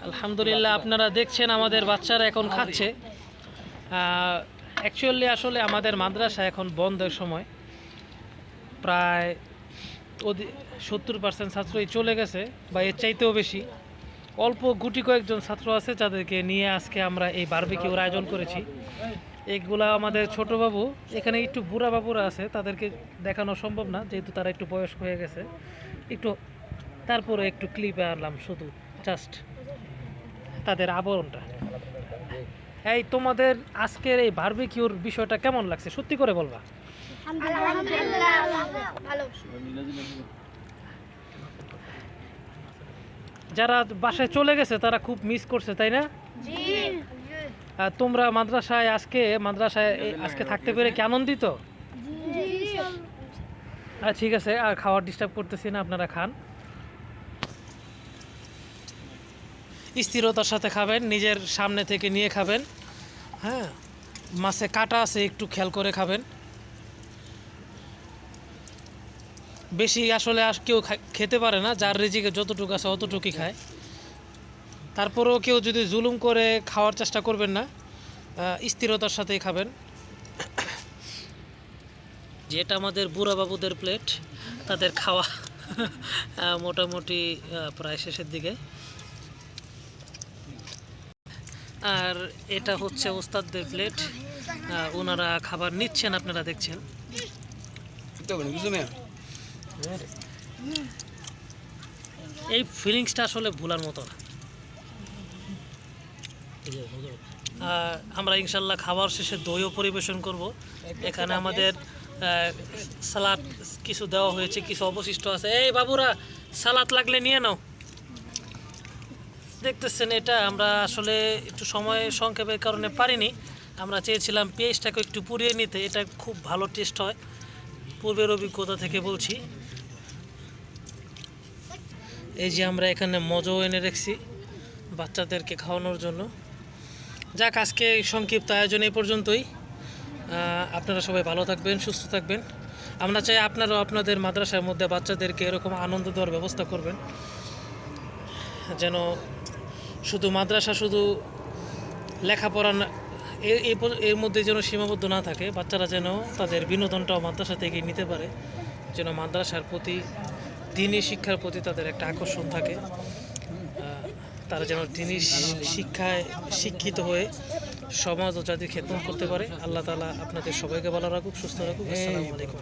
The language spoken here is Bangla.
আলহামদুলিল্লাহ, আপনারা দেখছেন আমাদের বাচ্চারা এখন খাচ্ছে। অ্যাকচুয়ালি আসলে আমাদের মাদ্রাসা এখন বন্ধের সময়, প্রায় 70% ছাত্রই চলে গেছে বা এর চাইতেও বেশি। অল্প গুটি কয়েকজন ছাত্র আছে যাদেরকে নিয়ে আজকে আমরা এই বারবিকিউর আয়োজন করেছি। এগুলা আমাদের ছোট বাবু, এখানে একটু বুড়া বাবুরা আছে, তাদেরকে দেখানো সম্ভব না যেহেতু তারা একটু বয়স্ক হয়ে গেছে। একটু তারপরে একটু ক্লিপে আনলাম, শুধু জাস্ট তাদের আবরণটা। এই তোমাদের আজকের এই বারবিকিউর বিষয়টা কেমন লাগছে সত্যি করে বলবা? যারা বাসায় চলে গেছে তারা খুব মিস করছে, তাই না? তোমরা মাদ্রাসায় আজকে থাকতে পেরে কি আনন্দিত? ঠিক আছে, আর খাওয়ার ডিস্টার্ব করতেছি না, আপনারা খান। স্থিরতার সাথে খাবেন, নিজের সামনে থেকে নিয়ে খাবেন। হ্যাঁ, মাছে কাটা আছে, একটু খেয়াল করে খাবেন। বেশি আসলে কেউ খেতে পারে না, যার রিজিকে যতটুকু আছে অতটুকুই খায়। তারপরেও কেউ যদি জুলুম করে খাওয়ার চেষ্টা করবেন না, স্থিরতার সাথেই খাবেন। যেটা আমাদের বুড়া বাবুদের প্লেট, তাদের খাওয়া মোটামুটি প্রায় শেষের দিকে। আর এটা হচ্ছে ওস্তাদদের প্লেট, ওনারা খাবার নিচ্ছেন, আপনারা দেখছেন। এই ফিলিংসটা আসলে ভোলার মতো না। আমরা ইনশাল্লাহ খাবার শেষে দইও পরিবেশন করব। এখানে আমাদের সালাদ কিছু দেওয়া হয়েছে, কিছু অবশিষ্ট আছে। এই বাবুরা, সালাদ লাগলে নিয়ে নাও। দেখতেছেন, এটা আমরা আসলে একটু সময় সংক্ষেপের কারণে পারিনি। আমরা চেয়েছিলাম পেঁয়াজটাকে একটু পুড়িয়ে নিতে, এটা খুব ভালো টেস্ট হয়, পূর্বের অভিজ্ঞতা থেকে বলছি। এই যে আমরা এখানে মজও এনে রেখেছি বাচ্চাদেরকে খাওয়ানোর জন্য। যাক, আজকে সংক্ষিপ্ত আয়োজন এই পর্যন্তই। আপনারা সবাই ভালো থাকবেন, সুস্থ থাকবেন। আমরা চাই আপনারাও আপনাদের মাদ্রাসার মধ্যে বাচ্চাদেরকে এরকম আনন্দ দেওয়ার ব্যবস্থা করবেন, যেন শুধু মাদ্রাসা শুধু লেখাপড়া এর মধ্যে যেন সীমাবদ্ধ না থাকে। বাচ্চারা যেন তাদের বিনোদনটাও মাদ্রাসা থেকে নিতে পারে, যেন মাদ্রাসার প্রতি, দ্বীনি শিক্ষার প্রতি তাদের একটা আকর্ষণ থাকে। তারা যেন দ্বীনি শিক্ষায় শিক্ষিত হয়ে সমাজ ও জাতির খেদমত করতে পারে। আল্লাহ তাআলা আপনাদের সবাইকে ভালো রাখুক, সুস্থ রাখুক। আসসালামু আলাইকুম।